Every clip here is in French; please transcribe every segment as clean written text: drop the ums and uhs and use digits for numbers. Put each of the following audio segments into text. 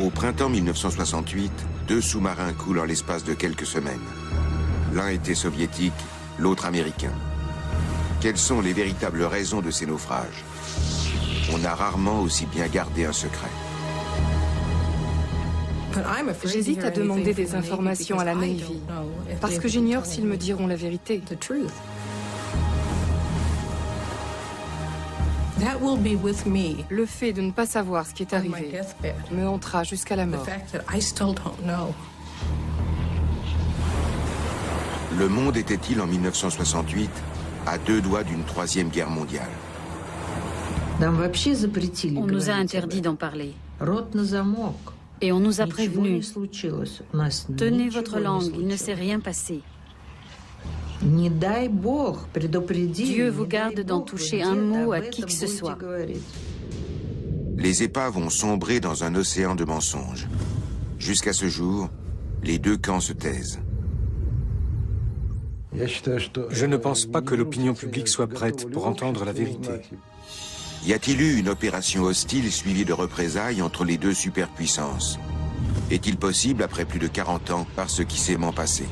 Au printemps 1968, 2 sous-marins coulent en l'espace de quelques semaines. L'un était soviétique, l'autre américain. Quelles sont les véritables raisons de ces naufrages? On a rarement aussi bien gardé un secret. J'hésite à demander des informations à la Navy, parce que j'ignore s'ils me diront la vérité. Le fait de ne pas savoir ce qui est arrivé me hantera jusqu'à la mort. Le monde était-il en 1968 à 2 doigts d'une 3e guerre mondiale? On nous a interdit d'en parler. Et on nous a prévenus. Tenez votre langue, il ne s'est rien passé. Dieu vous garde d'en toucher un mot à qui que ce soit. Les épaves ont sombré dans un océan de mensonges. Jusqu'à ce jour, les 2 camps se taisent. Je ne pense pas que l'opinion publique soit prête pour entendre la vérité. Y a-t-il eu une opération hostile suivie de représailles entre les 2 superpuissances? Est-il possible, après plus de 40 ans, par ce qui s'est passé?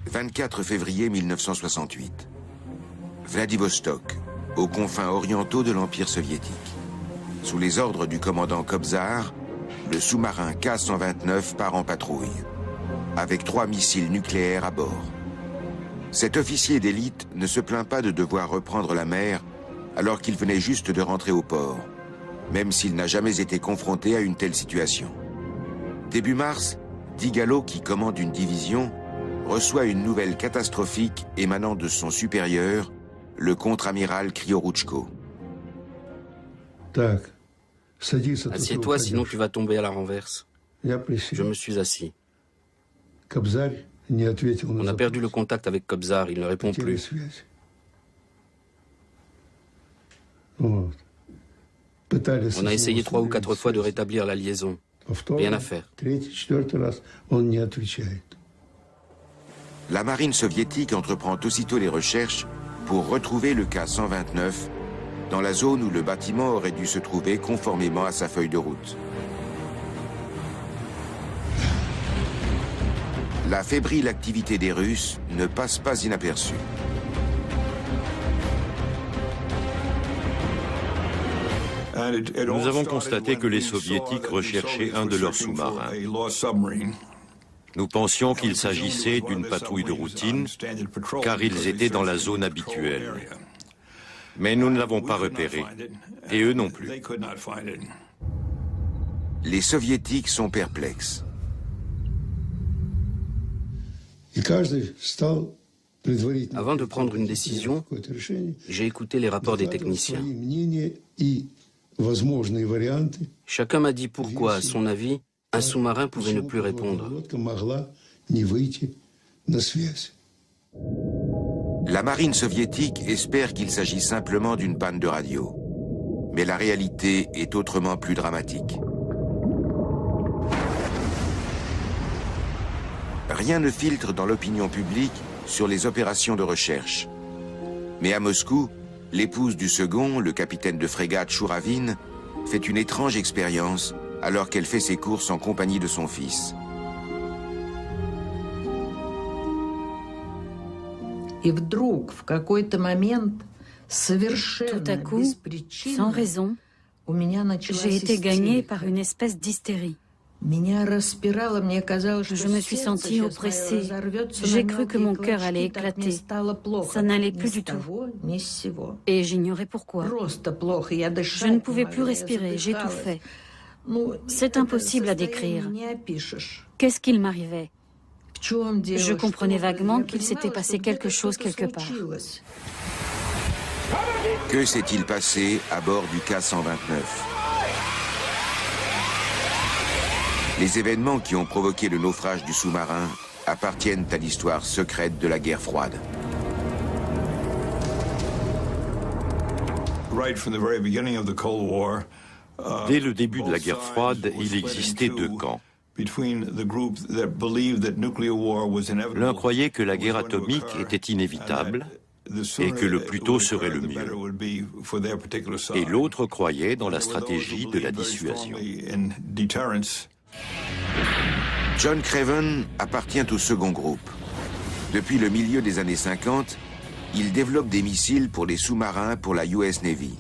« 24 février 1968. Vladivostok, aux confins orientaux de l'Empire soviétique. Sous les ordres du commandant Kobzar, le sous-marin K-129 part en patrouille, avec 3 missiles nucléaires à bord. Cet officier d'élite ne se plaint pas de devoir reprendre la mer alors qu'il venait juste de rentrer au port, même s'il n'a jamais été confronté à une telle situation. Début mars, Digalo, qui commande une division, reçoit une nouvelle catastrophique émanant de son supérieur, le contre-amiral Kriorouchko. Assieds-toi, sinon tu vas tomber à la renverse. Je me suis assis. On a perdu le contact avec Kobzar, il ne répond plus. On a essayé 3 ou 4 fois de rétablir la liaison. Rien à faire. La marine soviétique entreprend aussitôt les recherches pour retrouver le K-129 dans la zone où le bâtiment aurait dû se trouver conformément à sa feuille de route. La fébrile activité des Russes ne passe pas inaperçue. Nous avons constaté que les Soviétiques recherchaient un de leurs sous-marins. Nous pensions qu'il s'agissait d'une patrouille de routine, car ils étaient dans la zone habituelle. Mais nous ne l'avons pas repéré, et eux non plus. Les Soviétiques sont perplexes. Avant de prendre une décision, j'ai écouté les rapports des techniciens. Chacun m'a dit pourquoi, à son avis, un sous-marin pouvait ne plus répondre. La marine soviétique espère qu'il s'agit simplement d'une panne de radio. Mais la réalité est autrement plus dramatique. Rien ne filtre dans l'opinion publique sur les opérations de recherche. Mais à Moscou, l'épouse du second, le capitaine de frégate Chouravine, fait une étrange expérience alors qu'elle fait ses courses en compagnie de son fils. Tout à coup, sans raison, j'ai été gagnée par une espèce d'hystérie. Je me suis sentie oppressée. J'ai cru que mon cœur allait éclater. Ça n'allait plus du tout. Et j'ignorais pourquoi. Je ne pouvais plus respirer, j'étouffais. C'est impossible à décrire. Qu'est-ce qu'il m'arrivait? Je comprenais vaguement qu'il s'était passé quelque chose quelque part. Que s'est-il passé à bord du K-129? Les événements qui ont provoqué le naufrage du sous-marin appartiennent à l'histoire secrète de la guerre froide. Dès le début de la guerre froide, il existait deux camps. L'un croyait que la guerre atomique était inévitable et que le plus tôt serait le mieux. Et l'autre croyait dans la stratégie de la dissuasion. John Craven appartient au second groupe. Depuis le milieu des années 50, il développe des missiles pour les sous-marins pour la US Navy.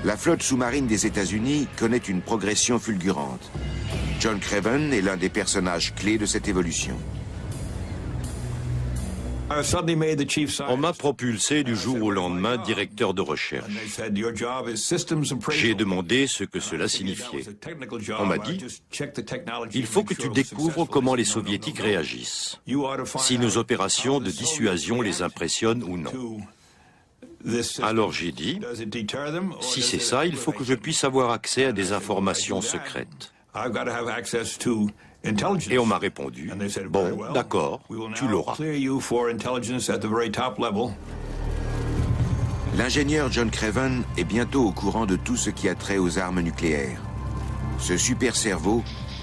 La flotte sous-marine des États-Unis connaît une progression fulgurante. John Craven est l'un des personnages clés de cette évolution. On m'a propulsé du jour au lendemain directeur de recherche. J'ai demandé ce que cela signifiait. On m'a dit, il faut que tu découvres comment les soviétiques réagissent, si nos opérations de dissuasion les impressionnent ou non. Alors j'ai dit, si c'est ça, il faut que je puisse avoir accès à des informations secrètes. Et on m'a répondu, bon, d'accord, tu l'auras. L'ingénieur John Craven est bientôt au courant de tout ce qui a trait aux armes nucléaires. Ce super cerveau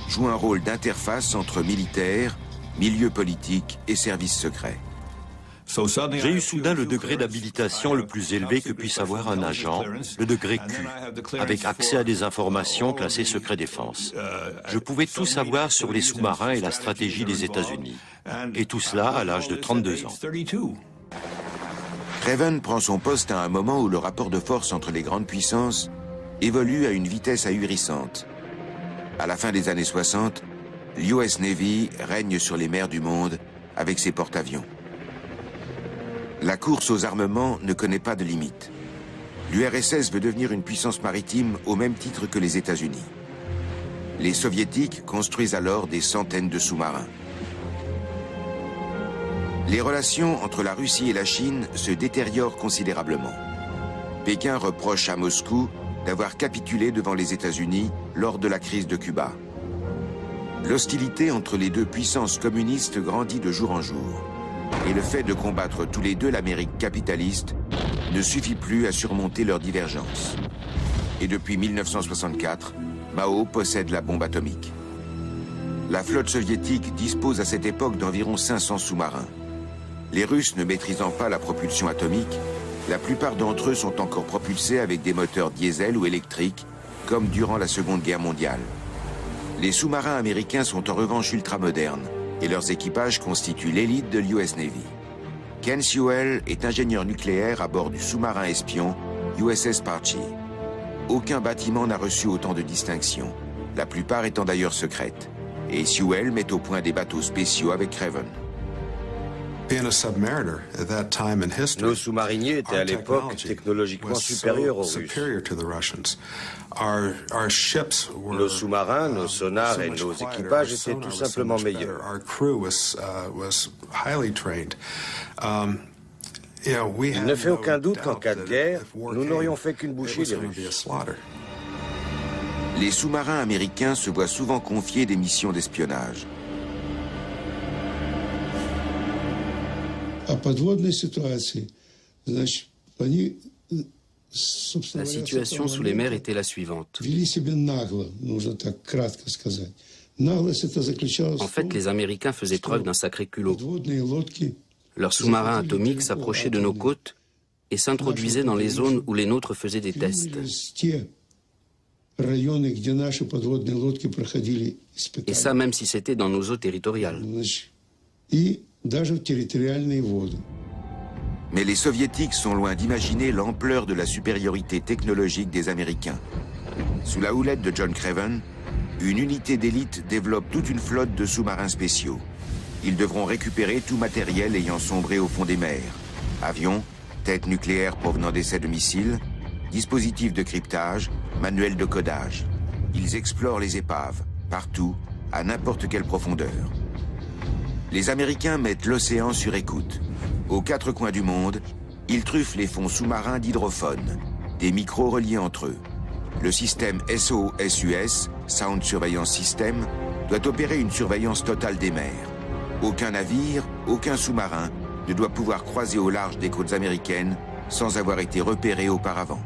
joue un rôle d'interface entre militaires, milieu politique et services secrets. J'ai eu soudain le degré d'habilitation le plus élevé que puisse avoir un agent, le degré Q, avec accès à des informations classées secret défense. Je pouvais tout savoir sur les sous-marins et la stratégie des États-Unis. Et tout cela à l'âge de 32 ans. Craven prend son poste à un moment où le rapport de force entre les grandes puissances évolue à une vitesse ahurissante. À la fin des années 60, l'US Navy règne sur les mers du monde avec ses porte-avions. La course aux armements ne connaît pas de limite. L'URSS veut devenir une puissance maritime au même titre que les États-Unis. Les Soviétiques construisent alors des centaines de sous-marins. Les relations entre la Russie et la Chine se détériorent considérablement. Pékin reproche à Moscou d'avoir capitulé devant les États-Unis lors de la crise de Cuba. L'hostilité entre les deux puissances communistes grandit de jour en jour. Et le fait de combattre tous les deux l'Amérique capitaliste ne suffit plus à surmonter leurs divergences. Et depuis 1964, Mao possède la bombe atomique. La flotte soviétique dispose à cette époque d'environ 500 sous-marins. Les Russes ne maîtrisant pas la propulsion atomique, la plupart d'entre eux sont encore propulsés avec des moteurs diesel ou électriques, comme durant la Seconde Guerre mondiale. Les sous-marins américains sont en revanche ultramodernes, et leurs équipages constituent l'élite de l'US Navy. Ken Sewell est ingénieur nucléaire à bord du sous-marin espion USS Parche. Aucun bâtiment n'a reçu autant de distinctions, la plupart étant d'ailleurs secrètes. Et Sewell met au point des bateaux spéciaux avec Craven. Nos sous-mariniers étaient à l'époque technologiquement supérieurs aux Russes. Nos sous-marins, nos sonars et nos équipages étaient tout simplement meilleurs. Il ne fait aucun doute qu'en cas de guerre, nous n'aurions fait qu'une bouchée des Russes. Les sous-marins américains se voient souvent confier des missions d'espionnage. La situation sous les mers était la suivante. En fait, les Américains faisaient preuve d'un sacré culot. Leurs sous-marins atomiques s'approchaient de nos côtes et s'introduisaient dans les zones où les nôtres faisaient des tests. Et ça, même si c'était dans nos eaux territoriales. Mais les Soviétiques sont loin d'imaginer l'ampleur de la supériorité technologique des Américains. Sous la houlette de John Craven, une unité d'élite développe toute une flotte de sous-marins spéciaux. Ils devront récupérer tout matériel ayant sombré au fond des mers. Avions, têtes nucléaires provenant d'essais de missiles, dispositifs de cryptage, manuels de codage. Ils explorent les épaves, partout, à n'importe quelle profondeur. Les Américains mettent l'océan sur écoute. Aux quatre coins du monde, ils truffent les fonds sous-marins d'hydrophones, des micros reliés entre eux. Le système SOSUS, Sound Surveillance System, doit opérer une surveillance totale des mers. Aucun navire, aucun sous-marin ne doit pouvoir croiser au large des côtes américaines sans avoir été repéré auparavant.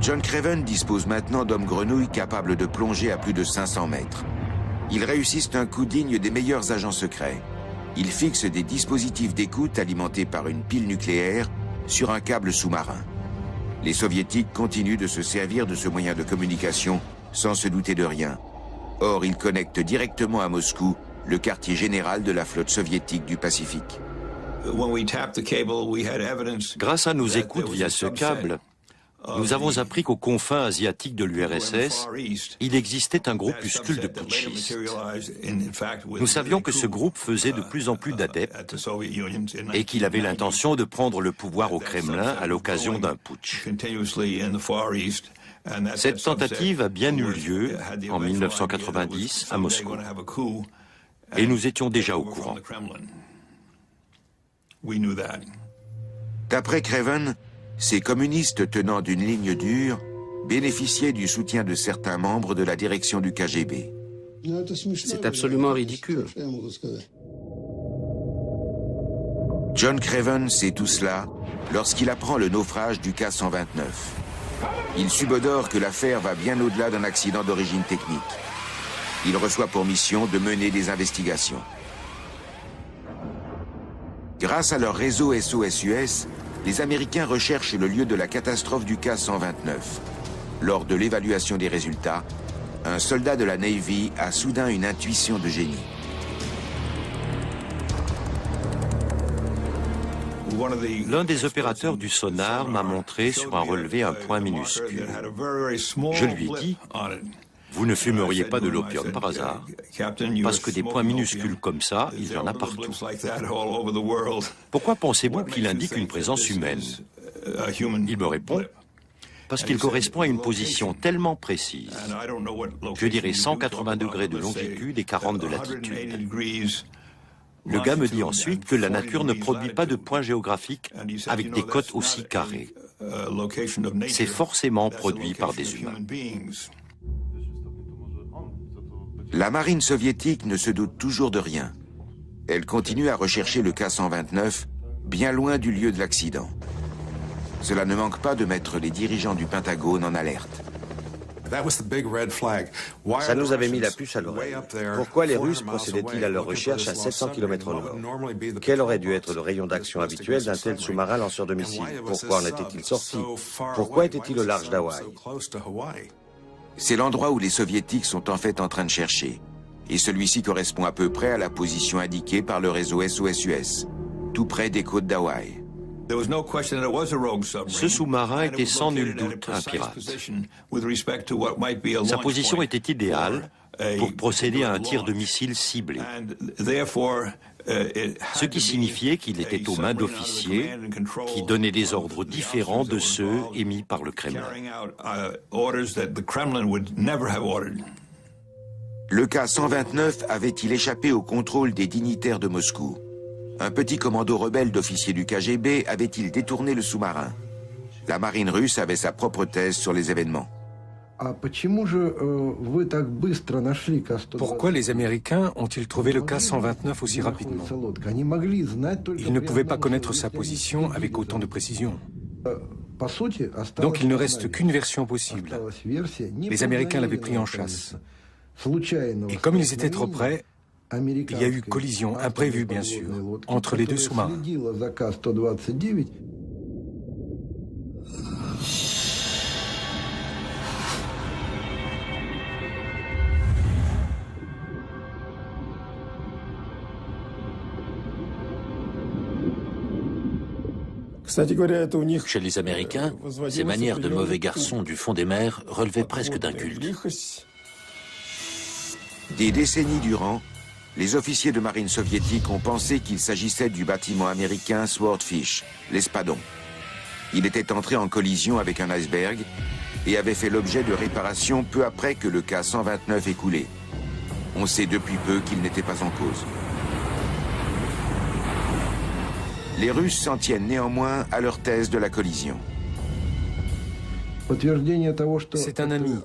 John Craven dispose maintenant d'hommes grenouilles capables de plonger à plus de 500 mètres. Ils réussissent un coup digne des meilleurs agents secrets. Ils fixent des dispositifs d'écoute alimentés par une pile nucléaire sur un câble sous-marin. Les Soviétiques continuent de se servir de ce moyen de communication sans se douter de rien. Or, ils connectent directement à Moscou le quartier général de la flotte soviétique du Pacifique. Grâce à nos écoutes via ce câble, nous avons appris qu'aux confins asiatiques de l'URSS, il existait un groupuscule de putschistes. Nous savions que ce groupe faisait de plus en plus d'adeptes et qu'il avait l'intention de prendre le pouvoir au Kremlin à l'occasion d'un putsch. Cette tentative a bien eu lieu en 1990 à Moscou. Et nous étions déjà au courant. D'après Craven, ces communistes tenant d'une ligne dure bénéficiaient du soutien de certains membres de la direction du KGB. C'est absolument ridicule. John Craven sait tout cela lorsqu'il apprend le naufrage du K-129. Il subodore que l'affaire va bien au-delà d'un accident d'origine technique. Il reçoit pour mission de mener des investigations. Grâce à leur réseau SOS-US, les Américains recherchent le lieu de la catastrophe du K-129. Lors de l'évaluation des résultats, un soldat de la Navy a soudain une intuition de génie. L'un des opérateurs du sonar m'a montré sur un relevé un point minuscule. Je lui ai dit, vous ne fumeriez pas de l'opium par hasard, parce que des points minuscules comme ça, il y en a partout. Pourquoi pensez-vous qu'il indique une présence humaine? Il me répond, parce qu'il correspond à une position tellement précise, je dirais 180 degrés de longitude et 40 de latitude. Le gars me dit ensuite que la nature ne produit pas de points géographiques avec des cotes aussi carrées. C'est forcément produit par des humains. La marine soviétique ne se doute toujours de rien. Elle continue à rechercher le K-129 bien loin du lieu de l'accident. Cela ne manque pas de mettre les dirigeants du Pentagone en alerte. Ça nous avait mis la puce à l'oreille. Pourquoi les Russes procédaient-ils à leur recherche à 700 km au nord? Quel aurait dû être le rayon d'action habituel d'un tel sous-marin lanceur de missiles? Pourquoi en était-il sorti? Pourquoi était-il au large d'Hawaï? C'est l'endroit où les Soviétiques sont en fait en train de chercher. Et celui-ci correspond à peu près à la position indiquée par le réseau SOS-US, tout près des côtes d'Hawaï. Ce sous-marin était sans nul doute un pirate. Sa position était idéale pour procéder à un tir de missile ciblé. Ce qui signifiait qu'il était aux mains d'officiers qui donnaient des ordres différents de ceux émis par le Kremlin. Le K-129 avait-il échappé au contrôle des dignitaires de Moscou? Un petit commando rebelle d'officiers du KGB avait-il détourné le sous-marin? La marine russe avait sa propre thèse sur les événements. Pourquoi les Américains ont-ils trouvé le K-129 aussi rapidement? Ils ne pouvaient pas connaître sa position avec autant de précision. Donc il ne reste qu'une version possible. Les Américains l'avaient pris en chasse. Et comme ils étaient trop près, il y a eu collision, imprévue bien sûr, entre les deux sous-marins. Chez les Américains, ces manières de mauvais garçons du fond des mers relevaient presque d'un culte. Des décennies durant, les officiers de marine soviétique ont pensé qu'il s'agissait du bâtiment américain Swordfish, l'Espadon. Il était entré en collision avec un iceberg et avait fait l'objet de réparations peu après que le K-129 ait coulé. On sait depuis peu qu'il n'était pas en cause. Les Russes s'en tiennent néanmoins à leur thèse de la collision. C'est un ami,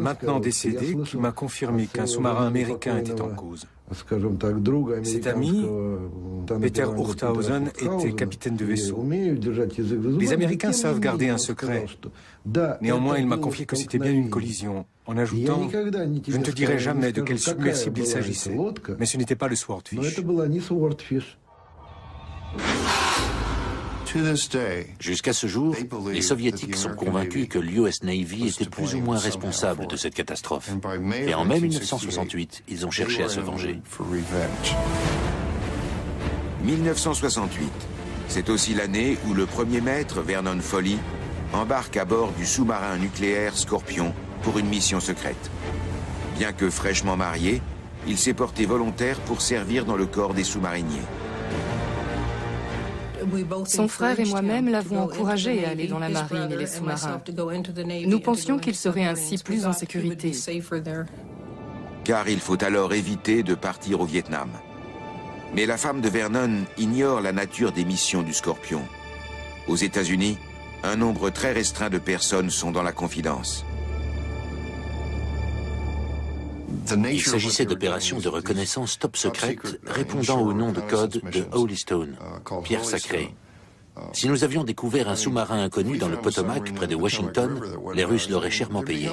maintenant décédé, qui m'a confirmé qu'un sous-marin américain était en cause. Cet ami, Peter Urthausen, était capitaine de vaisseau. Les Américains savent garder un secret. Néanmoins, il m'a confié que c'était bien une collision, en ajoutant « Je ne te dirai jamais de quel submersible il s'agissait, mais ce n'était pas le Swordfish. » Jusqu'à ce jour, les Soviétiques sont convaincus que l'US Navy était plus ou moins responsable de cette catastrophe. Et en mai 1968, ils ont cherché à se venger. 1968, c'est aussi l'année où le premier maître, Vernon Foley, embarque à bord du sous-marin nucléaire Scorpion pour une mission secrète. Bien que fraîchement marié, il s'est porté volontaire pour servir dans le corps des sous-mariniers. Son frère et moi-même l'avons encouragé à aller dans la marine et les sous-marins. Nous pensions qu'il serait ainsi plus en sécurité. Car il faut alors éviter de partir au Vietnam. Mais la femme de Vernon ignore la nature des missions du Scorpion. Aux États-Unis, un nombre très restreint de personnes sont dans la confidence. Il s'agissait d'opérations de reconnaissance top secrètes répondant au nom de code de Holy Stone, pierre sacrée. Si nous avions découvert un sous-marin inconnu dans le Potomac près de Washington, les Russes l'auraient chèrement payé.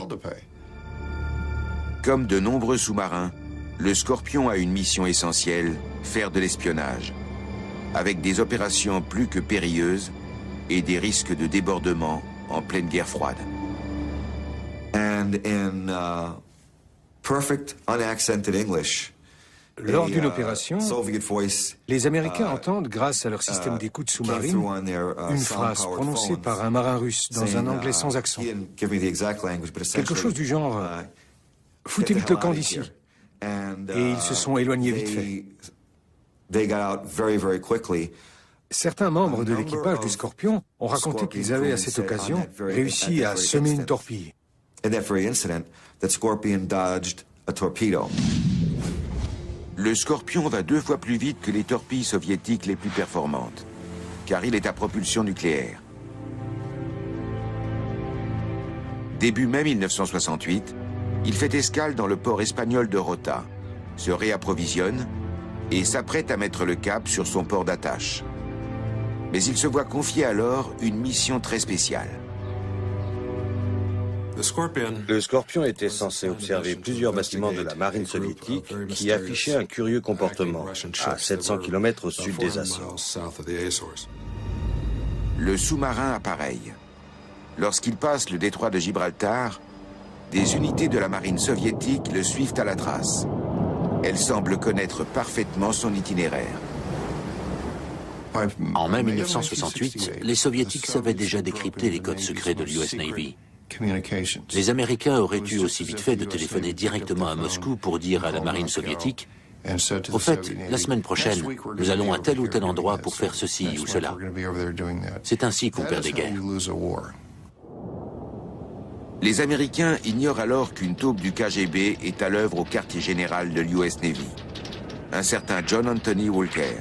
Comme de nombreux sous-marins, le Scorpion a une mission essentielle, faire de l'espionnage, avec des opérations plus que périlleuses et des risques de débordement en pleine guerre froide. Lors d'une opération, les Américains entendent, grâce à leur système d'écoute sous-marine, une phrase prononcée par un marin russe dans un anglais sans accent. Quelque chose du genre « Foutez vite le camp d'ici ». Et ils se sont éloignés vite fait. Certains membres de l'équipage du Scorpion ont raconté qu'ils avaient à cette occasion réussi à semer une torpille. Le Scorpion va 2 fois plus vite que les torpilles soviétiques les plus performantes, car il est à propulsion nucléaire. Début mai 1968, il fait escale dans le port espagnol de Rota, se réapprovisionne et s'apprête à mettre le cap sur son port d'attache. Mais il se voit confier alors une mission très spéciale. Le Scorpion était censé observer plusieurs bâtiments de la marine soviétique qui affichaient un curieux comportement à 700 km au sud des Açores. Le sous-marin appareille. Lorsqu'il passe le détroit de Gibraltar, des unités de la marine soviétique le suivent à la trace. Elles semblent connaître parfaitement son itinéraire. En mai 1968, les Soviétiques savaient déjà décrypter les codes secrets de l'US Navy. Les Américains auraient eu aussi vite fait de téléphoner directement à Moscou pour dire à la marine soviétique « Au fait, la semaine prochaine, nous allons à tel ou tel endroit pour faire ceci ou cela. » C'est ainsi qu'on perd des guerres. Les Américains ignorent alors qu'une taupe du KGB est à l'œuvre au quartier général de l'US Navy. Un certain John Anthony Walker.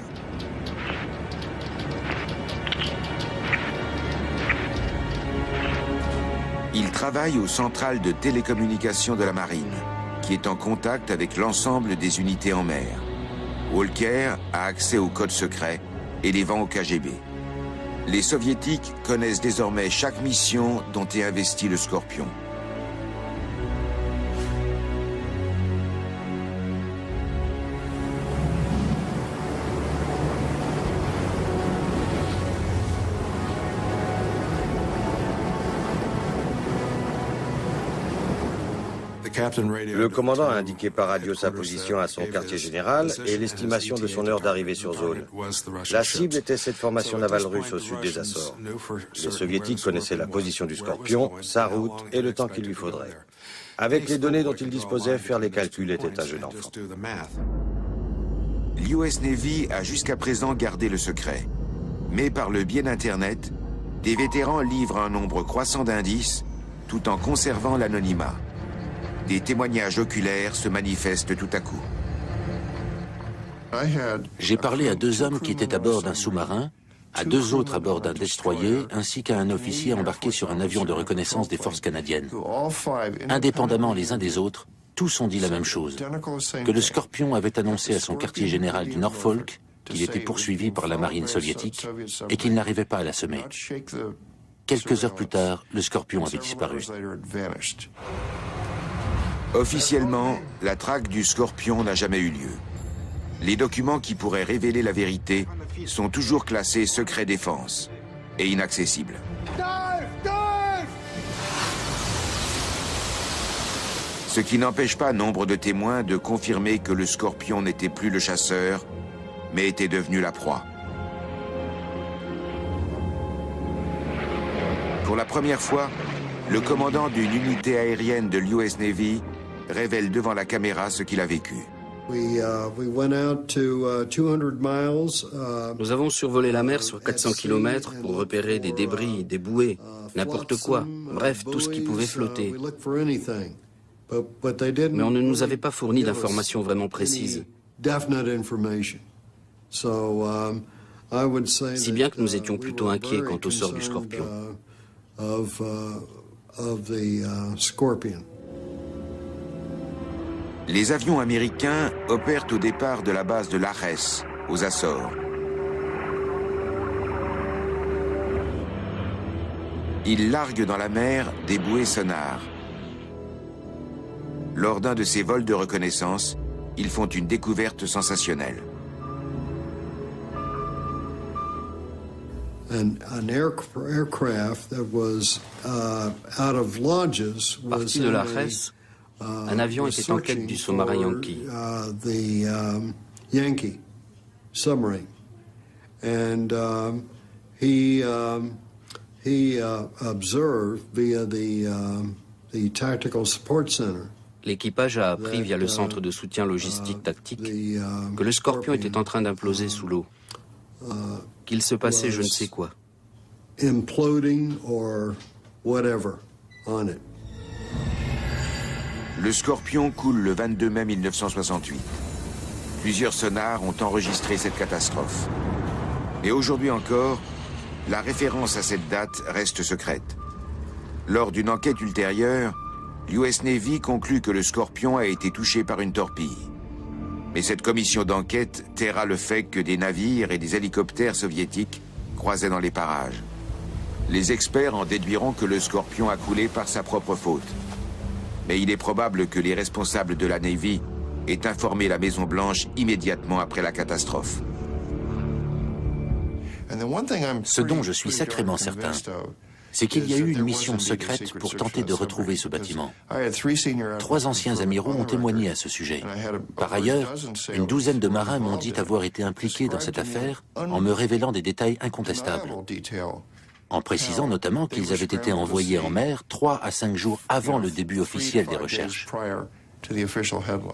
Il travaille aux centrales de télécommunications de la marine, qui est en contact avec l'ensemble des unités en mer. Walker a accès aux codes secrets et les vend au KGB. Les Soviétiques connaissent désormais chaque mission dont est investi le Scorpion. Le commandant a indiqué par radio sa position à son quartier général et l'estimation de son heure d'arrivée sur zone. La cible était cette formation navale russe au sud des Açores. Les Soviétiques connaissaient la position du Scorpion, sa route et le temps qu'il lui faudrait. Avec les données dont ils disposaient, faire les calculs était un jeu d'enfant. L'US Navy a jusqu'à présent gardé le secret. Mais par le biais d'Internet, des vétérans livrent un nombre croissant d'indices tout en conservant l'anonymat. Des témoignages oculaires se manifestent tout à coup. J'ai parlé à 2 hommes qui étaient à bord d'un sous-marin à 2 autres à bord d'un destroyer, ainsi qu'à un officier embarqué sur un avion de reconnaissance des forces canadiennes. Indépendamment les uns des autres, tous ont dit la même chose, que le Scorpion avait annoncé à son quartier général du Norfolk qu'il était poursuivi par la marine soviétique et qu'il n'arrivait pas à l'assommer. Quelques heures plus tard, le Scorpion avait disparu. Officiellement, la traque du Scorpion n'a jamais eu lieu. Les documents qui pourraient révéler la vérité sont toujours classés secret défense et inaccessibles. Ce qui n'empêche pas nombre de témoins de confirmer que le Scorpion n'était plus le chasseur, mais était devenu la proie. Pour la première fois, le commandant d'une unité aérienne de l'US Navy révèle devant la caméra ce qu'il a vécu. Nous avons survolé la mer sur 400 km pour repérer des débris, des bouées, n'importe quoi, bref, tout ce qui pouvait flotter. Mais on ne nous avait pas fourni d'informations vraiment précises. Si bien que nous étions plutôt inquiets quant au sort du Scorpion. Les avions américains opèrent au départ de la base de Lajes, aux Açores. Ils larguent dans la mer des bouées sonars. Lors d'un de ces vols de reconnaissance, ils font une découverte sensationnelle. Parti de Lajes, un avion était en quête du sous-marin Yankee. Yankee submarine, and he observed via the tactical support center. L'équipage a appris via le centre de soutien logistique tactique que le Scorpion était en train d'imploser sous l'eau, qu'il se passait je ne sais quoi. Imploding or whatever on it. Le Scorpion coule le 22 mai 1968. Plusieurs sonars ont enregistré cette catastrophe. Et aujourd'hui encore, la référence à cette date reste secrète. Lors d'une enquête ultérieure, l'US Navy conclut que le Scorpion a été touché par une torpille. Mais cette commission d'enquête taira le fait que des navires et des hélicoptères soviétiques croisaient dans les parages. Les experts en déduiront que le Scorpion a coulé par sa propre faute. Mais il est probable que les responsables de la Navy aient informé la Maison-Blanche immédiatement après la catastrophe. Ce dont je suis sacrément certain, c'est qu'il y a eu une mission secrète pour tenter de retrouver ce bâtiment. 3 anciens amiraux ont témoigné à ce sujet. Par ailleurs, une douzaine de marins m'ont dit avoir été impliqués dans cette affaire en me révélant des détails incontestables, en précisant notamment qu'ils avaient été envoyés en mer 3 à 5 jours avant le début officiel des recherches.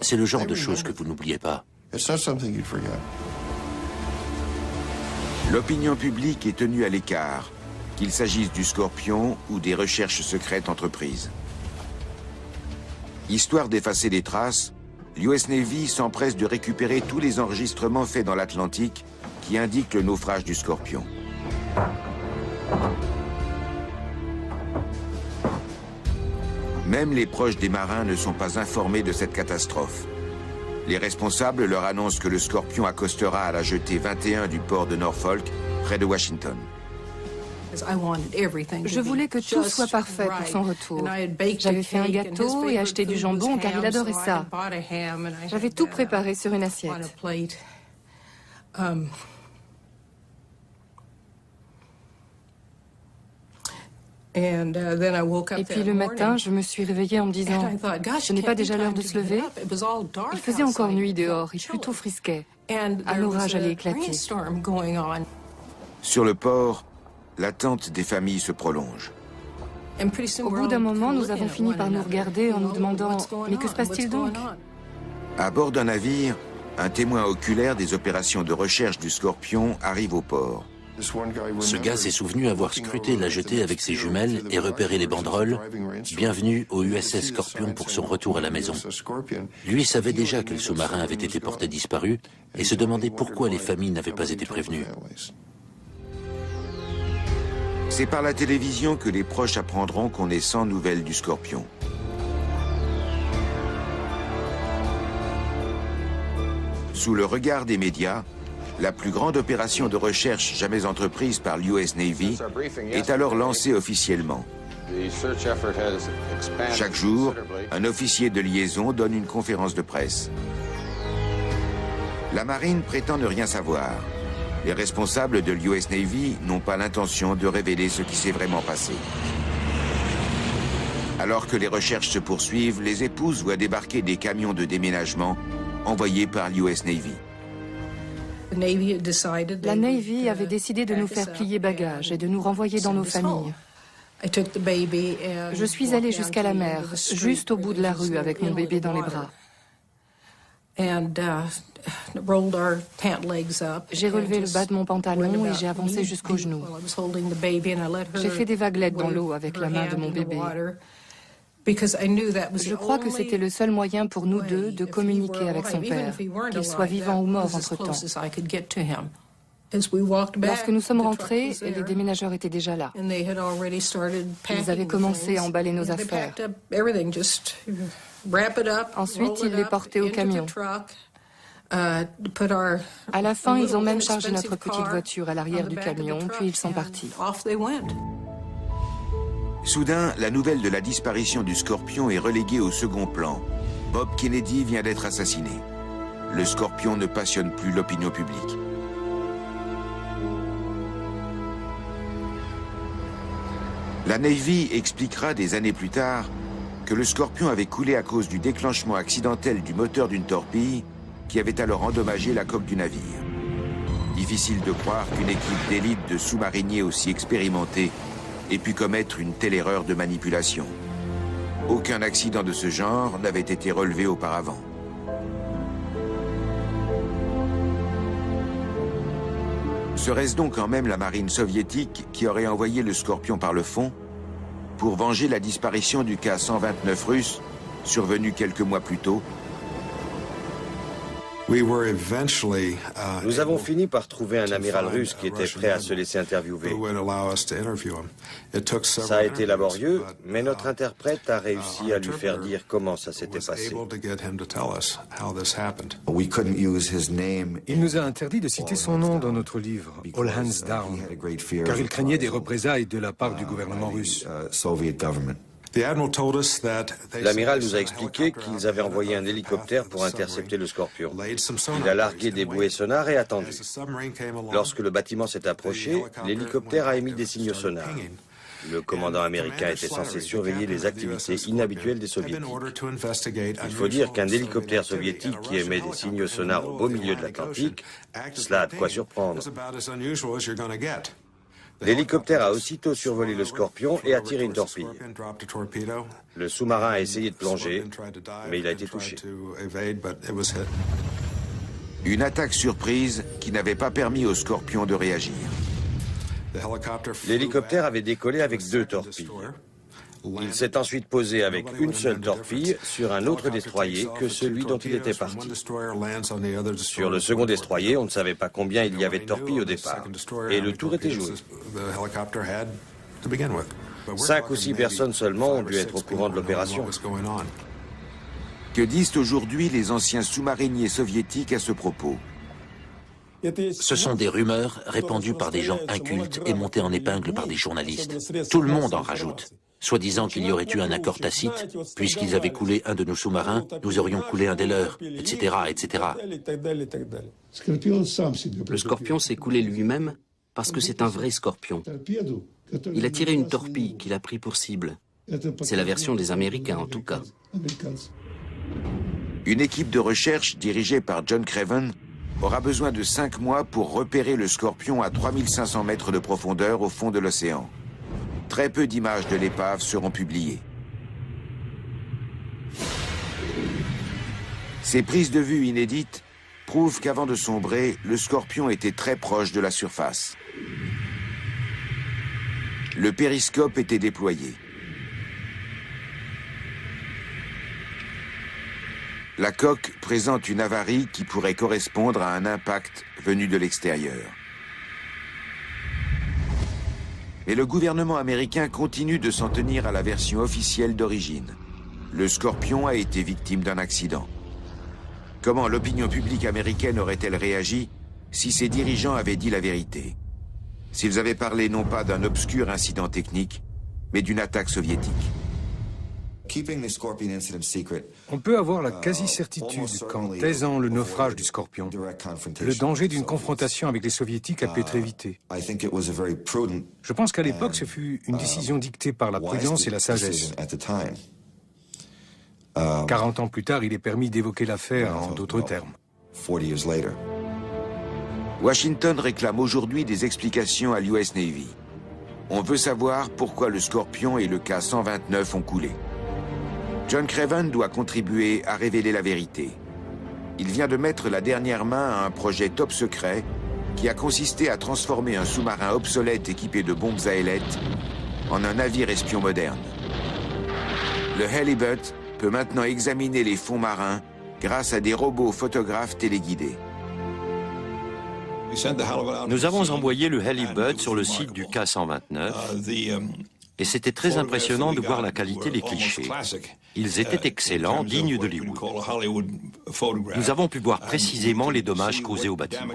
C'est le genre de choses que vous n'oubliez pas. L'opinion publique est tenue à l'écart, qu'il s'agisse du Scorpion ou des recherches secrètes entreprises. Histoire d'effacer les traces, l'US Navy s'empresse de récupérer tous les enregistrements faits dans l'Atlantique qui indiquent le naufrage du Scorpion. Même les proches des marins ne sont pas informés de cette catastrophe. Les responsables leur annoncent que le Scorpion accostera à la jetée 21 du port de Norfolk, près de Washington. Je voulais que tout soit parfait pour son retour. J'avais fait un gâteau et acheté du jambon car il adorait ça. J'avais tout préparé sur une assiette. Et puis le matin, je me suis réveillée en me disant « Ce n'est pas déjà l'heure de se lever ?» Il faisait encore nuit dehors, il plutôt frisquait. Un orage allait éclater. Sur le port, l'attente des familles se prolonge. Au bout d'un moment, nous avons fini par nous regarder en nous demandant « Mais que se passe-t-il donc ?» À bord d'un navire, un témoin oculaire des opérations de recherche du Scorpion arrive au port. Ce gars s'est souvenu avoir scruté la jetée avec ses jumelles et repéré les banderoles « Bienvenue au USS Scorpion pour son retour à la maison ». Lui savait déjà que le sous-marin avait été porté disparu et se demandait pourquoi les familles n'avaient pas été prévenues. C'est par la télévision que les proches apprendront qu'on est sans nouvelles du Scorpion. Sous le regard des médias, la plus grande opération de recherche jamais entreprise par l'US Navy est alors lancée officiellement. Chaque jour, un officier de liaison donne une conférence de presse. La marine prétend ne rien savoir. Les responsables de l'US Navy n'ont pas l'intention de révéler ce qui s'est vraiment passé. Alors que les recherches se poursuivent, les épouses voient débarquer des camions de déménagement envoyés par l'US Navy. La Navy avait décidé de nous faire plier bagages et de nous renvoyer dans nos familles. Je suis allée jusqu'à la mer, juste au bout de la rue avec mon bébé dans les bras. J'ai relevé le bas de mon pantalon et j'ai avancé jusqu'aux genoux. J'ai fait des vaguelettes dans l'eau avec la main de mon bébé. Je crois que c'était le seul moyen pour nous deux de communiquer avec son père, qu'il soit vivant ou mort entre-temps. Lorsque nous sommes rentrés, les déménageurs étaient déjà là. Ils avaient commencé à emballer nos affaires. Ensuite, ils les portaient au camion. À la fin, ils ont même chargé notre petite voiture à l'arrière du camion, puis ils sont partis. Soudain, la nouvelle de la disparition du Scorpion est reléguée au second plan. Bob Kennedy vient d'être assassiné. Le Scorpion ne passionne plus l'opinion publique. La Navy expliquera des années plus tard que le Scorpion avait coulé à cause du déclenchement accidentel du moteur d'une torpille qui avait alors endommagé la coque du navire. Difficile de croire qu'une équipe d'élite de sous-mariniers aussi expérimentés ait pu commettre une telle erreur de manipulation. Aucun accident de ce genre n'avait été relevé auparavant. Serait-ce donc quand même la marine soviétique qui aurait envoyé le Scorpion par le fond pour venger la disparition du Ka-129 russe, survenu quelques mois plus tôt? Nous avons fini par trouver un amiral russe qui était prêt à se laisser interviewer. Ça a été laborieux, mais notre interprète a réussi à lui faire dire comment ça s'était passé. Il nous a interdit de citer son nom dans notre livre, All Hands Down, car il craignait des représailles de la part du gouvernement russe. L'amiral nous a expliqué qu'ils avaient envoyé un hélicoptère pour intercepter le Scorpion. Il a largué des bouées sonars et attendu. Lorsque le bâtiment s'est approché, l'hélicoptère a émis des signaux sonars. Le commandant américain était censé surveiller les activités inhabituelles des soviétiques. Il faut dire qu'un hélicoptère soviétique qui émet des signaux sonars au beau milieu de l'Atlantique, cela a de quoi surprendre. L'hélicoptère a aussitôt survolé le Scorpion et a tiré une torpille. Le sous-marin a essayé de plonger, mais il a été touché. Une attaque surprise qui n'avait pas permis au Scorpion de réagir. L'hélicoptère avait décollé avec 2 torpilles. Il s'est ensuite posé avec une seule torpille sur un autre destroyer que celui dont il était parti. Sur le second destroyer, on ne savait pas combien il y avait de torpilles au départ. Et le tour était joué. 5 ou 6 personnes seulement ont dû être au courant de l'opération. Que disent aujourd'hui les anciens sous-mariniers soviétiques à ce propos? Ce sont des rumeurs répandues par des gens incultes et montées en épingle par des journalistes. Tout le monde en rajoute. Soi-disant qu'il y aurait eu un accord tacite, puisqu'ils avaient coulé un de nos sous-marins, nous aurions coulé un des leurs, etc., etc. Le Scorpion s'est coulé lui-même parce que c'est un vrai Scorpion. Il a tiré une torpille qu'il a pris pour cible. C'est la version des Américains, en tout cas. Une équipe de recherche dirigée par John Craven aura besoin de 5 mois pour repérer le Scorpion à 3500 mètres de profondeur au fond de l'océan. Très peu d'images de l'épave seront publiées. Ces prises de vue inédites prouvent qu'avant de sombrer, le Scorpion était très proche de la surface. Le périscope était déployé. La coque présente une avarie qui pourrait correspondre à un impact venu de l'extérieur. Mais le gouvernement américain continue de s'en tenir à la version officielle d'origine. Le Scorpion a été victime d'un accident. Comment l'opinion publique américaine aurait-elle réagi si ses dirigeants avaient dit la vérité? S'ils avaient parlé non pas d'un obscur incident technique, mais d'une attaque soviétique. On peut avoir la quasi-certitude qu'en taisant le naufrage du Scorpion, le danger d'une confrontation avec les Soviétiques a pu être évité. Je pense qu'à l'époque, ce fut une décision dictée par la prudence et la sagesse. 40 ans plus tard, il est permis d'évoquer l'affaire en d'autres termes. Washington réclame aujourd'hui des explications à l'US Navy. On veut savoir pourquoi le Scorpion et le K-129 ont coulé. John Craven doit contribuer à révéler la vérité. Il vient de mettre la dernière main à un projet top secret qui a consisté à transformer un sous-marin obsolète équipé de bombes à ailettes en un navire espion moderne. Le Halibut peut maintenant examiner les fonds marins grâce à des robots photographes téléguidés. Nous avons envoyé le Halibut sur le site du K-129 et c'était très impressionnant de voir la qualité des clichés. Ils étaient excellents, dignes d'Hollywood. Nous avons pu voir précisément les dommages causés au bâtiment.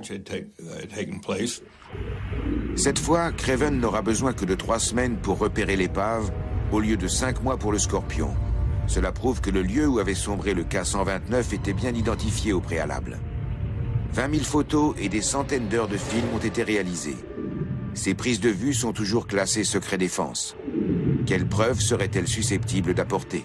Cette fois, Craven n'aura besoin que de 3 semaines pour repérer l'épave, au lieu de 5 mois pour le Scorpion. Cela prouve que le lieu où avait sombré le K-129 était bien identifié au préalable. 20 000 photos et des centaines d'heures de films ont été réalisées. Ces prises de vue sont toujours classées secret défense. Quelles preuves seraient-elles susceptibles d'apporter?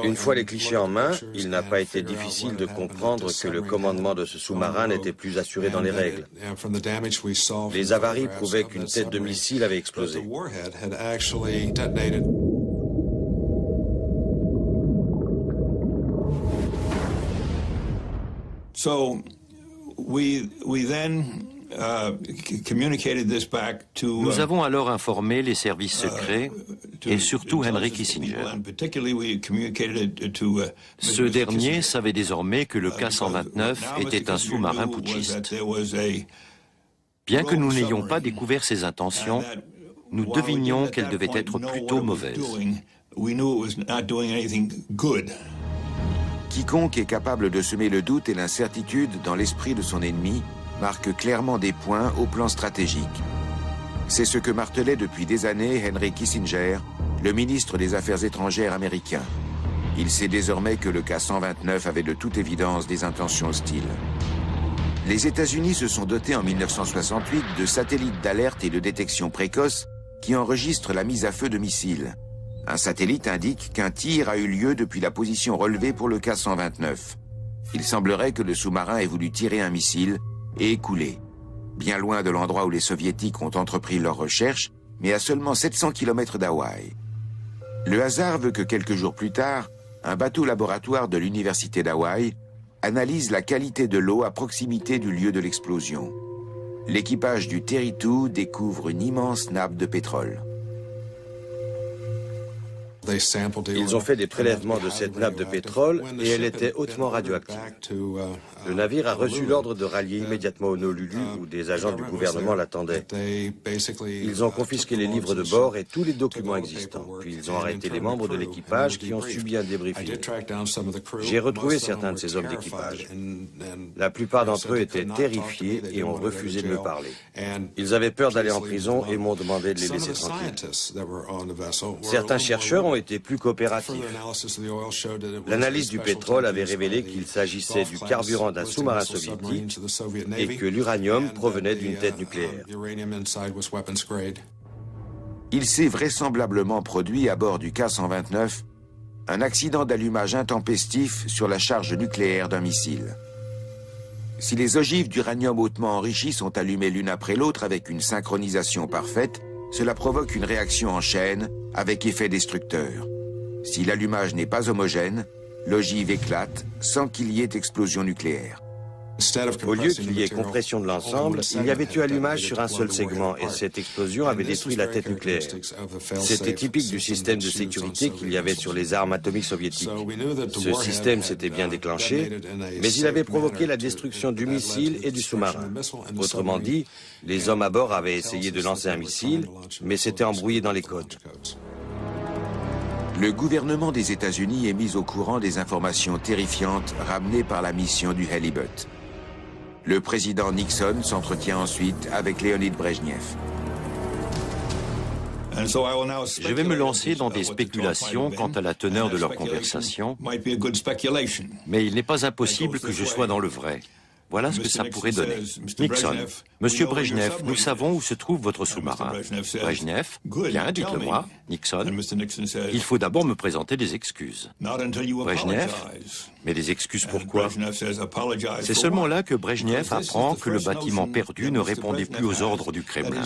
Une fois les clichés en main, il n'a pas été difficile de comprendre que le commandement de ce sous-marin n'était plus assuré dans les règles. Les avaries prouvaient qu'une tête de missile avait explosé. Nous avons alors informé les services secrets et surtout Henry Kissinger. Ce dernier savait désormais que le K-129 était un sous-marin putschiste. Bien que nous n'ayons pas découvert ses intentions, nous devinions qu'elles devaient être plutôt mauvaises. Quiconque est capable de semer le doute et l'incertitude dans l'esprit de son ennemi marque clairement des points au plan stratégique. C'est ce que martelait depuis des années Henry Kissinger, le ministre des Affaires étrangères américain. Il sait désormais que le K-129 avait de toute évidence des intentions hostiles. Les États-Unis se sont dotés en 1968 de satellites d'alerte et de détection précoce qui enregistrent la mise à feu de missiles. Un satellite indique qu'un tir a eu lieu depuis la position relevée pour le K-129. Il semblerait que le sous-marin ait voulu tirer un missile et coulé, bien loin de l'endroit où les Soviétiques ont entrepris leurs recherches, mais à seulement 700 km d'Hawaï. Le hasard veut que quelques jours plus tard, un bateau laboratoire de l'université d'Hawaï analyse la qualité de l'eau à proximité du lieu de l'explosion. L'équipage du Terry II découvre une immense nappe de pétrole. Ils ont fait des prélèvements de cette nappe de pétrole et elle était hautement radioactive. Le navire a reçu l'ordre de rallier immédiatement au Honolulu où des agents du gouvernement l'attendaient. Ils ont confisqué les livres de bord et tous les documents existants. Puis ils ont arrêté les membres de l'équipage qui ont subi un débriefing. J'ai retrouvé certains de ces hommes d'équipage. La plupart d'entre eux étaient terrifiés et ont refusé de me parler. Ils avaient peur d'aller en prison et m'ont demandé de les laisser tranquilles. Certains chercheurs ont été plus coopératifs. L'analyse du pétrole avait révélé qu'il s'agissait du carburant d'un sous-marin soviétique et que l'uranium provenait d'une tête nucléaire. Il s'est vraisemblablement produit à bord du K-129 un accident d'allumage intempestif sur la charge nucléaire d'un missile. Si les ogives d'uranium hautement enrichi sont allumées l'une après l'autre avec une synchronisation parfaite, cela provoque une réaction en chaîne avec effet destructeur. Si l'allumage n'est pas homogène, l'ogive éclate sans qu'il y ait explosion nucléaire. Au lieu qu'il y ait compression de l'ensemble, il y avait eu allumage sur un seul segment et cette explosion avait détruit la tête nucléaire. C'était typique du système de sécurité qu'il y avait sur les armes atomiques soviétiques. Ce système s'était bien déclenché, mais il avait provoqué la destruction du missile et du sous-marin. Autrement dit, les hommes à bord avaient essayé de lancer un missile, mais s'étaient embrouillés dans les codes. Le gouvernement des États-Unis est mis au courant des informations terrifiantes ramenées par la mission du Halibut. Le président Nixon s'entretient ensuite avec Leonid Brejnev. Je vais me lancer dans des spéculations quant à la teneur de leur conversation, mais il n'est pas impossible que je sois dans le vrai. Voilà ce que ça pourrait donner. Nixon, Monsieur Brejnev, nous savons où se trouve votre sous-marin. Brejnev, bien, dites-le-moi. Nixon, il faut d'abord me présenter des excuses. Brejnev, mais des excuses pourquoi? C'est seulement là que Brejnev apprend que le bâtiment perdu ne répondait plus aux ordres du Kremlin.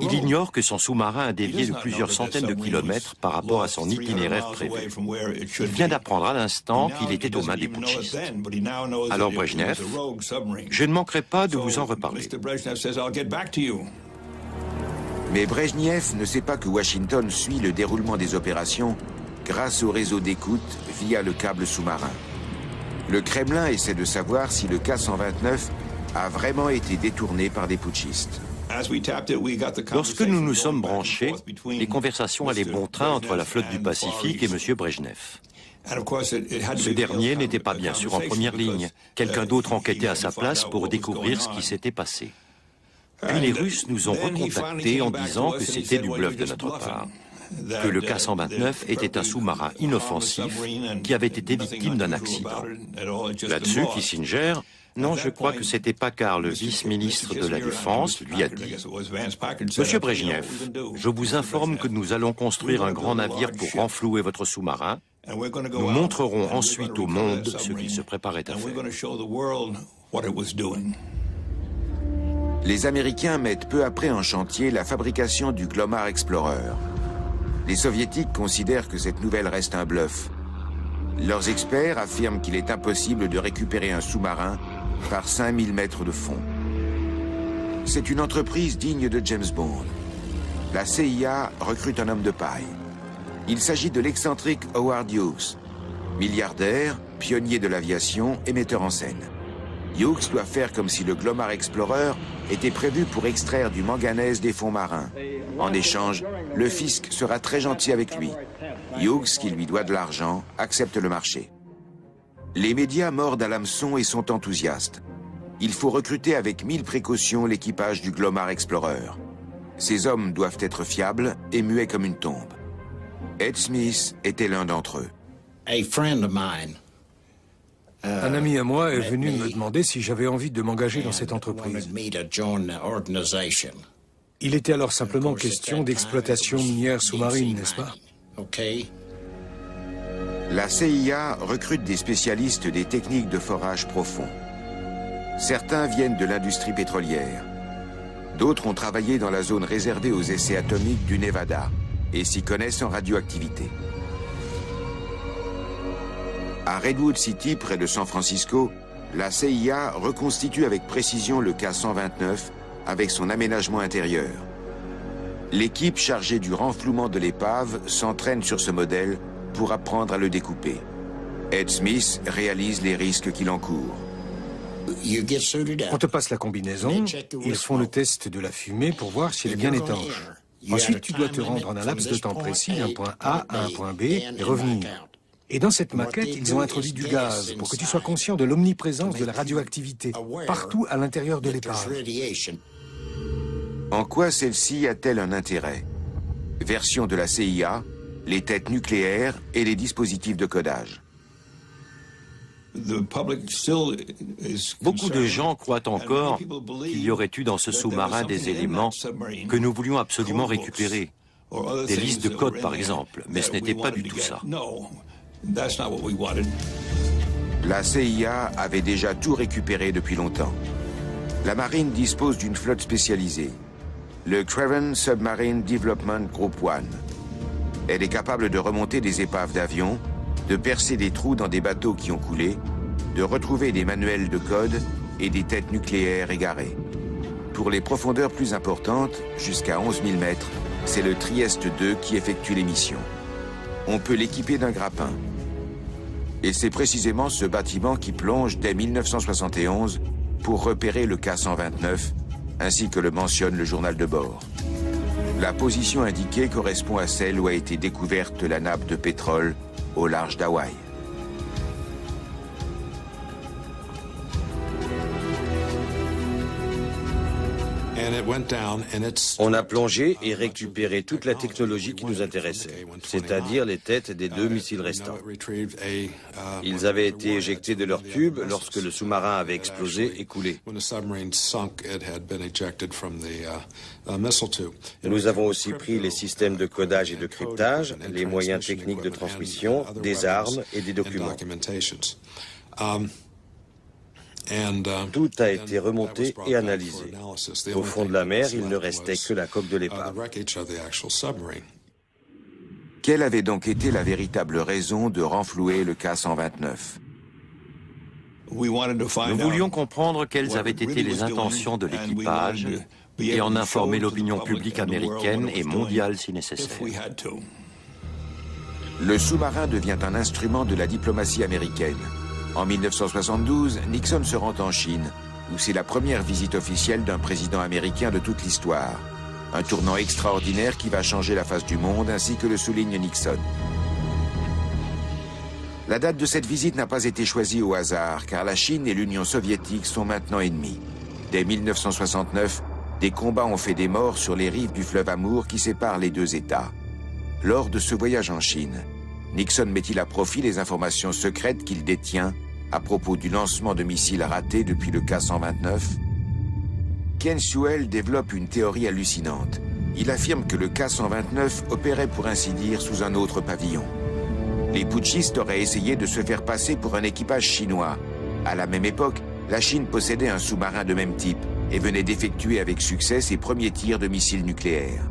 Il ignore que son sous-marin a dévié de plusieurs centaines de kilomètres par rapport à son itinéraire prévu. Il vient d'apprendre à l'instant qu'il était aux mains des putschistes. Alors Brejnev, je ne manquerai pas de vous en reparler. Mais Brejnev ne sait pas que Washington suit le déroulement des opérations grâce au réseau d'écoute via le câble sous-marin. Le Kremlin essaie de savoir si le K-129 a vraiment été détourné par des putschistes. Lorsque nous nous sommes branchés, les conversations allaient bon train entre la flotte du Pacifique et M. Brejnev. Ce dernier n'était pas bien sûr en première ligne. Quelqu'un d'autre enquêtait à sa place pour découvrir ce qui s'était passé. Puis les Russes nous ont recontactés en disant que c'était du bluff de notre part, que le K-129 était un sous-marin inoffensif qui avait été victime d'un accident. Là-dessus, Kissinger, non, je crois que c'était Packard, le vice-ministre de la Défense, lui a dit « Monsieur Brejnev, je vous informe que nous allons construire un grand navire pour renflouer votre sous-marin. Nous montrerons ensuite au monde ce qu'il se préparait à faire. » Les Américains mettent peu après en chantier la fabrication du Glomar Explorer. Les Soviétiques considèrent que cette nouvelle reste un bluff. Leurs experts affirment qu'il est impossible de récupérer un sous-marin par 5000 mètres de fond. C'est une entreprise digne de James Bond. La CIA recrute un homme de paille. Il s'agit de l'excentrique Howard Hughes, milliardaire, pionnier de l'aviation et metteur en scène. Hughes doit faire comme si le Glomar Explorer était prévu pour extraire du manganèse des fonds marins. En échange, le fisc sera très gentil avec lui. Hughes, qui lui doit de l'argent, accepte le marché. Les médias mordent à l'hameçon et sont enthousiastes. Il faut recruter avec 1000 précautions l'équipage du Glomar Explorer. Ces hommes doivent être fiables et muets comme une tombe. Ed Smith était l'un d'entre eux. Un ami à moi est venu me demander si j'avais envie de m'engager dans cette entreprise. Il était alors simplement question d'exploitation minière sous-marine, n'est-ce pas? La CIA recrute des spécialistes des techniques de forage profond. Certains viennent de l'industrie pétrolière. D'autres ont travaillé dans la zone réservée aux essais atomiques du Nevada et s'y connaissent en radioactivité. À Redwood City, près de San Francisco, la CIA reconstitue avec précision le K-129 avec son aménagement intérieur. L'équipe chargée du renflouement de l'épave s'entraîne sur ce modèle pour apprendre à le découper. Ed Smith réalise les risques qu'il encourt. On te passe la combinaison, ils font le test de la fumée pour voir si elle est bien étanche. Ensuite, tu dois te rendre en un laps de temps précis d'un point A à un point B et revenir. Et dans cette maquette, ils ont introduit du gaz pour que tu sois conscient de l'omniprésence de la radioactivité partout à l'intérieur de l'épave. En quoi celle-ci a-t-elle un intérêt? Version de la CIA, les têtes nucléaires et les dispositifs de codage. Beaucoup de gens croient encore qu'il y aurait eu dans ce sous-marin des éléments que nous voulions absolument récupérer. Des listes de codes, par exemple, mais ce n'était pas du tout ça. La CIA avait déjà tout récupéré depuis longtemps. La marine dispose d'une flotte spécialisée, le Craven Submarine Development Group 1. Elle est capable de remonter des épaves d'avions, de percer des trous dans des bateaux qui ont coulé de retrouver des manuels de code et des têtes nucléaires égarées. Pour les profondeurs plus importantes, jusqu'à 11 000 mètres, c'est le Trieste II qui effectue les missions. On peut l'équiper d'un grappin. Et c'est précisément ce bâtiment qui plonge dès 1971 pour repérer le K-129, ainsi que le mentionne le journal de bord. La position indiquée correspond à celle où a été découverte la nappe de pétrole au large d'Hawaï. On a plongé et récupéré toute la technologie qui nous intéressait, c'est-à-dire les têtes des 2 missiles restants. Ils avaient été éjectés de leur tube lorsque le sous-marin avait explosé et coulé. Nous avons aussi pris les systèmes de codage et de cryptage, les moyens techniques de transmission, des armes et des documents. Tout a été remonté et analysé. Au fond de la mer, il ne restait que la coque de l'épave. Quelle avait donc été la véritable raison de renflouer le K-129? Nous voulions comprendre quelles avaient été les intentions de l'équipage et en informer l'opinion publique américaine et mondiale si nécessaire. Le sous-marin devient un instrument de la diplomatie américaine. En 1972, Nixon se rend en Chine, où c'est la première visite officielle d'un président américain de toute l'histoire. Un tournant extraordinaire qui va changer la face du monde, ainsi que le souligne Nixon. La date de cette visite n'a pas été choisie au hasard, car la Chine et l'Union soviétique sont maintenant ennemis. Dès 1969, des combats ont fait des morts sur les rives du fleuve Amour qui sépare les deux États. Lors de ce voyage en Chine, Nixon met-il à profit les informations secrètes qu'il détient à propos du lancement de missiles ratés depuis le K-129? Ken Sewell développe une théorie hallucinante. Il affirme que le K-129 opérait pour ainsi dire sous un autre pavillon. Les putschistes auraient essayé de se faire passer pour un équipage chinois. À la même époque, la Chine possédait un sous-marin de même type et venait d'effectuer avec succès ses premiers tirs de missiles nucléaires.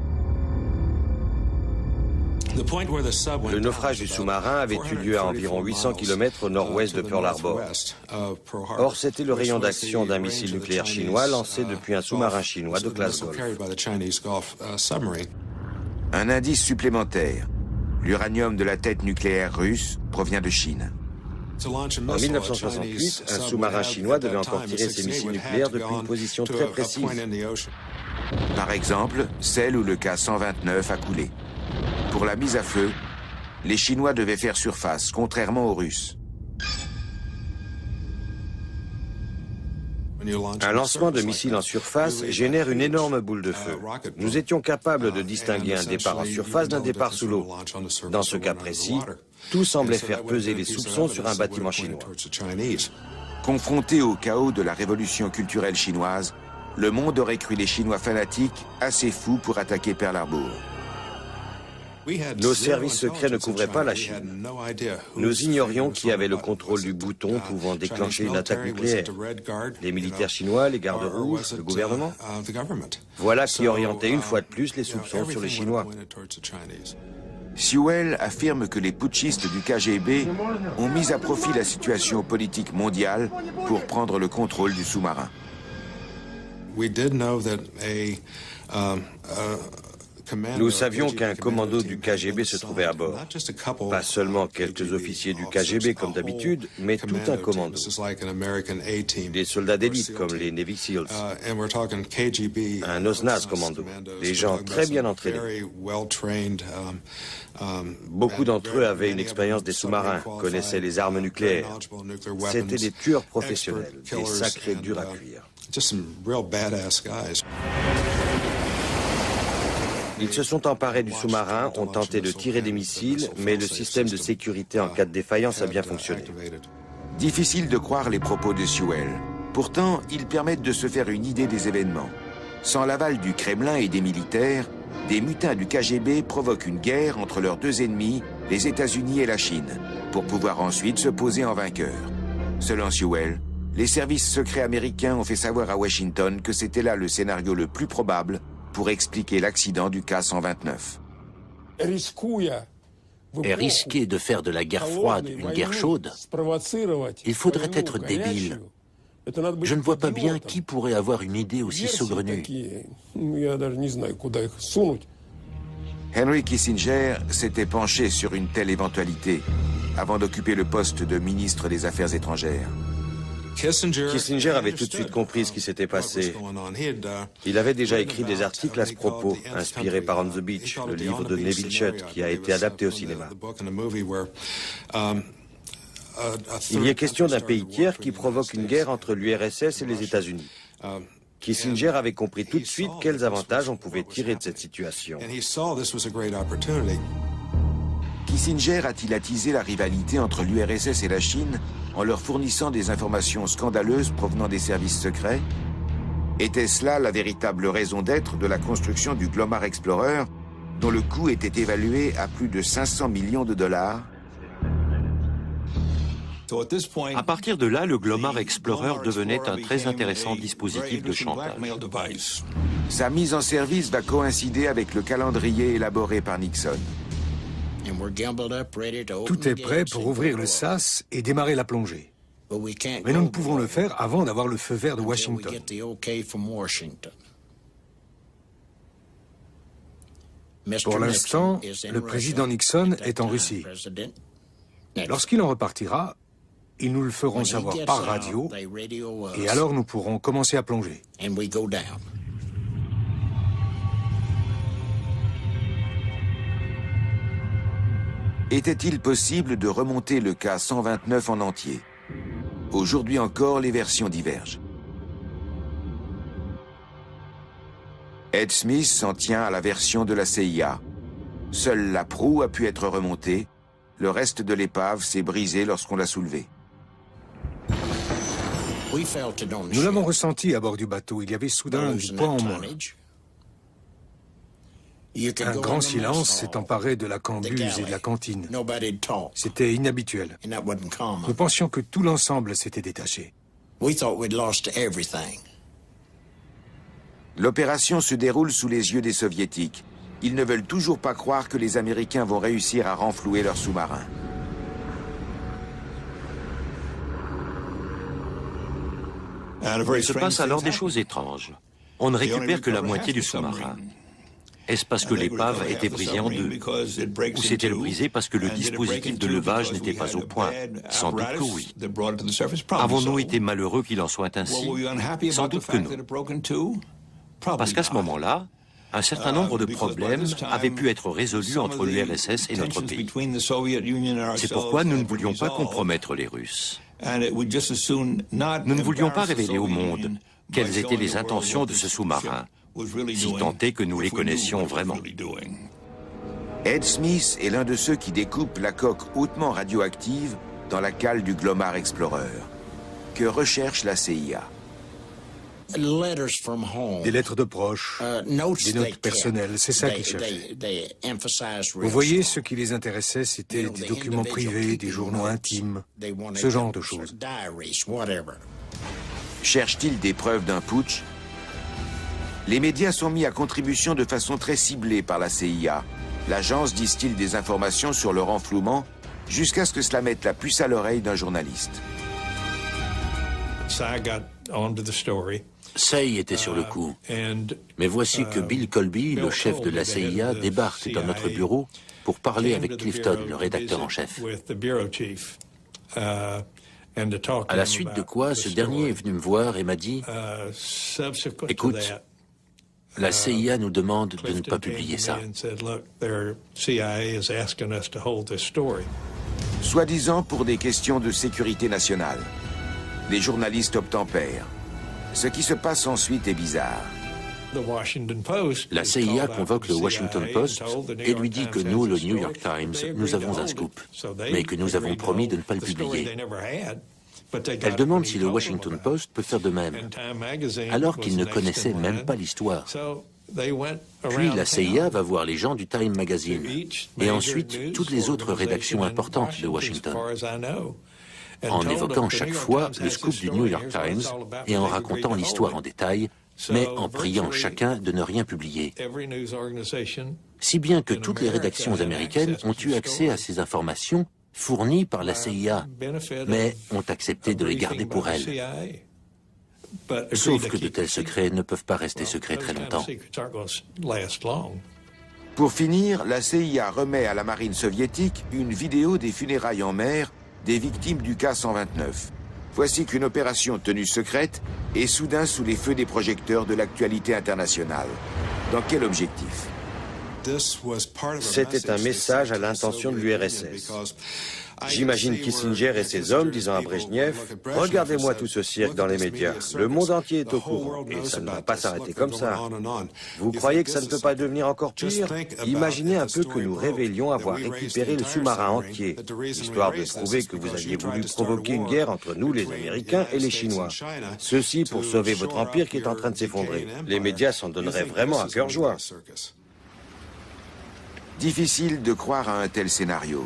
Le naufrage du sous-marin avait eu lieu à environ 800 km au nord-ouest de Pearl Harbor. Or, c'était le rayon d'action d'un missile nucléaire chinois lancé depuis un sous-marin chinois de classe Golf. Un indice supplémentaire. L'uranium de la tête nucléaire russe provient de Chine. En 1968, un sous-marin chinois devait encore tirer ses missiles nucléaires depuis une position très précise. Par exemple, celle où le K-129 a coulé. Pour la mise à feu, les Chinois devaient faire surface, contrairement aux Russes. Un lancement de missiles en surface génère une énorme boule de feu. Nous étions capables de distinguer un départ en surface d'un départ sous l'eau. Dans ce cas précis, tout semblait faire peser les soupçons sur un bâtiment chinois. Confronté au chaos de la révolution culturelle chinoise, le monde aurait cru les Chinois fanatiques assez fous pour attaquer Pearl Harbor. Nos services secrets ne couvraient pas la Chine. Nous ignorions qui avait le contrôle du bouton pouvant déclencher une attaque nucléaire. Les militaires chinois, les gardes rouges, le gouvernement. Voilà qui orientait une fois de plus les soupçons sur les Chinois. Sewell affirme que les putschistes du KGB ont mis à profit la situation politique mondiale pour prendre le contrôle du sous-marin. Nous savions qu'un commando du KGB se trouvait à bord. Pas seulement quelques officiers du KGB comme d'habitude, mais tout un commando. Des soldats d'élite comme les Navy Seals. Un OSNAS commando. Des gens très bien entraînés. Beaucoup d'entre eux avaient une expérience des sous-marins, connaissaient les armes nucléaires. C'étaient des tueurs professionnels, des sacrés durs à cuire. Ils se sont emparés du sous-marin, ont tenté de tirer des missiles, mais le système de sécurité en cas de défaillance a bien fonctionné. Difficile de croire les propos de Sewell. Pourtant, ils permettent de se faire une idée des événements. Sans l'aval du Kremlin et des militaires, des mutins du KGB provoquent une guerre entre leurs deux ennemis, les États-Unis et la Chine, pour pouvoir ensuite se poser en vainqueur. Selon Sewell, les services secrets américains ont fait savoir à Washington que c'était là le scénario le plus probable pour expliquer l'accident du K-129. et risquer de faire de la guerre froide une guerre chaude, il faudrait être débile. Je ne vois pas bien qui pourrait avoir une idée aussi saugrenue. Henry Kissinger s'était penché sur une telle éventualité avant d'occuper le poste de ministre des Affaires étrangères. Kissinger avait tout de suite compris ce qui s'était passé. Il avait déjà écrit des articles à ce propos, inspirés par On the Beach, le livre de Nevil Shutt, qui a été adapté au cinéma. Il y est question d'un pays tiers qui provoque une guerre entre l'URSS et les États-Unis. Kissinger avait compris tout de suite quels avantages on pouvait tirer de cette situation. Kissinger a-t-il attisé la rivalité entre l'URSS et la Chine en leur fournissant des informations scandaleuses provenant des services secrets? Était-ce là la véritable raison d'être de la construction du Glomar Explorer, dont le coût était évalué à plus de 500 millions de dollars? À partir de là, le Glomar Explorer devenait un très intéressant dispositif de chantage. Sa mise en service va coïncider avec le calendrier élaboré par Nixon. Tout est prêt pour ouvrir le sas et démarrer la plongée. Mais nous ne pouvons le faire avant d'avoir le feu vert de Washington. Pour l'instant, le président Nixon est en Russie. Lorsqu'il en repartira, ils nous le feront savoir par radio, et alors nous pourrons commencer à plonger. Était-il possible de remonter le cas 129 en entier? Aujourd'hui encore, les versions divergent. Ed Smith s'en tient à la version de la CIA. Seule la proue a pu être remontée. Le reste de l'épave s'est brisé lorsqu'on l'a soulevée. Nous l'avons ressenti à bord du bateau. Il y avait soudain du poids en moins. Un grand silence s'est emparé de la cambuse et de la cantine. C'était inhabituel. Nous pensions que tout l'ensemble s'était détaché. L'opération se déroule sous les yeux des Soviétiques. Ils ne veulent toujours pas croire que les Américains vont réussir à renflouer leurs sous-marins. Il se passe alors des choses étranges. On ne récupère que la moitié du sous-marin. Est-ce parce que l'épave était brisée en deux? Ou s'est-elle brisée parce que le dispositif de levage n'était pas au point? Sans doute que oui. Avons-nous été malheureux qu'il en soit ainsi? Sans doute que non. Parce qu'à ce moment-là, un certain nombre de problèmes avaient pu être résolus entre l'URSS et notre pays. C'est pourquoi nous ne voulions pas compromettre les Russes. Nous ne voulions pas révéler au monde quelles étaient les intentions de ce sous-marin, si tant est que nous les connaissions vraiment. Ed Smith est l'un de ceux qui découpent la coque hautement radioactive dans la cale du Glomar Explorer. Que recherche la CIA? Des lettres de proches, des notes personnelles, c'est ça qu'ils cherchaient. Vous voyez, ce qui les intéressait, c'était des documents privés, des journaux intimes, ce genre de choses. Cherche-t-il des preuves d'un putsch? Les médias sont mis à contribution de façon très ciblée par la CIA. L'agence distille des informations sur le renflouement jusqu'à ce que cela mette la puce à l'oreille d'un journaliste. Say était sur le coup. Mais voici que Bill Colby, le chef de la CIA, débarque dans notre bureau pour parler avec Clifton, le rédacteur en chef. À la suite de quoi, ce dernier est venu me voir et m'a dit « Écoute, la CIA nous demande de ne pas publier ça. » Soi-disant pour des questions de sécurité nationale. Les journalistes obtempèrent. Ce qui se passe ensuite est bizarre. La CIA convoque le Washington Post et lui dit que nous, le New York Times, nous avons un scoop, mais que nous avons promis de ne pas le publier. Elle demande si le Washington Post peut faire de même, alors qu'il ne connaissait même pas l'histoire. Puis la CIA va voir les gens du Time Magazine et ensuite toutes les autres rédactions importantes de Washington, en évoquant chaque fois le scoop du New York Times et en racontant l'histoire en détail mais en priant chacun de ne rien publier. Si bien que toutes les rédactions américaines ont eu accès à ces informations fournies par la CIA, mais ont accepté de les garder pour elles. Sauf que de tels secrets ne peuvent pas rester secrets très longtemps. Pour finir, la CIA remet à la marine soviétique une vidéo des funérailles en mer des victimes du K-129. Voici qu'une opération tenue secrète est soudain sous les feux des projecteurs de l'actualité internationale. Dans quel objectif? C'était un message à l'intention de l'URSS. J'imagine Kissinger et ses hommes disant à Brejnev « Regardez-moi tout ce cirque dans les médias. Le monde entier est au courant et ça ne va pas s'arrêter comme ça. Vous croyez que ça ne peut pas devenir encore pire? Imaginez un peu que nous révélions avoir récupéré le sous-marin entier, histoire de prouver que vous aviez voulu provoquer une guerre entre nous, les Américains, et les Chinois. Ceci pour sauver votre empire qui est en train de s'effondrer. Les médias s'en donneraient vraiment à cœur joie. » Difficile de croire à un tel scénario.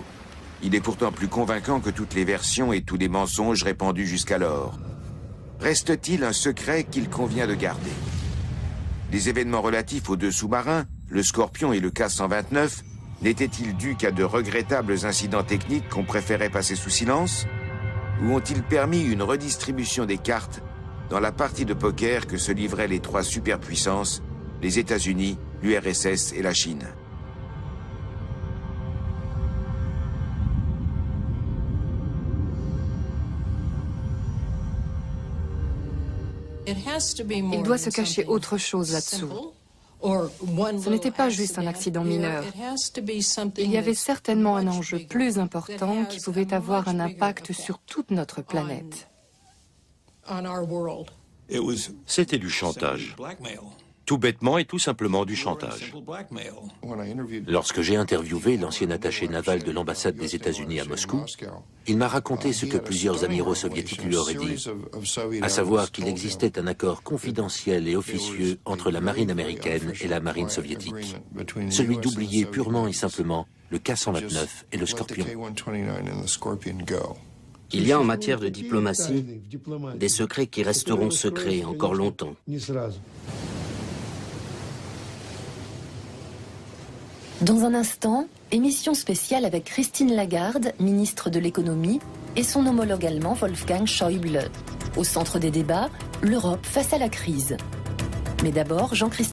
Il est pourtant plus convaincant que toutes les versions et tous les mensonges répandus jusqu'alors. Reste-t-il un secret qu'il convient de garder? Les événements relatifs aux deux sous-marins, le Scorpion et le K-129, n'étaient-ils dus qu'à de regrettables incidents techniques qu'on préférait passer sous silence? Ou ont-ils permis une redistribution des cartes dans la partie de poker que se livraient les trois superpuissances, les États-Unis, l'URSS et la Chine? Il doit se cacher autre chose là-dessous. Ce n'était pas juste un accident mineur. Il y avait certainement un enjeu plus important qui pouvait avoir un impact sur toute notre planète. C'était du chantage. Tout bêtement et tout simplement du chantage. Lorsque j'ai interviewé l'ancien attaché naval de l'ambassade des États-Unis à Moscou, il m'a raconté ce que plusieurs amiraux soviétiques lui auraient dit, à savoir qu'il existait un accord confidentiel et officieux entre la marine américaine et la marine soviétique, celui d'oublier purement et simplement le K-129 et le Scorpion. Il y a en matière de diplomatie des secrets qui resteront secrets encore longtemps. Dans un instant, émission spéciale avec Christine Lagarde, ministre de l'économie, et son homologue allemand Wolfgang Schäuble. Au centre des débats, l'Europe face à la crise. Mais d'abord, Jean-Christophe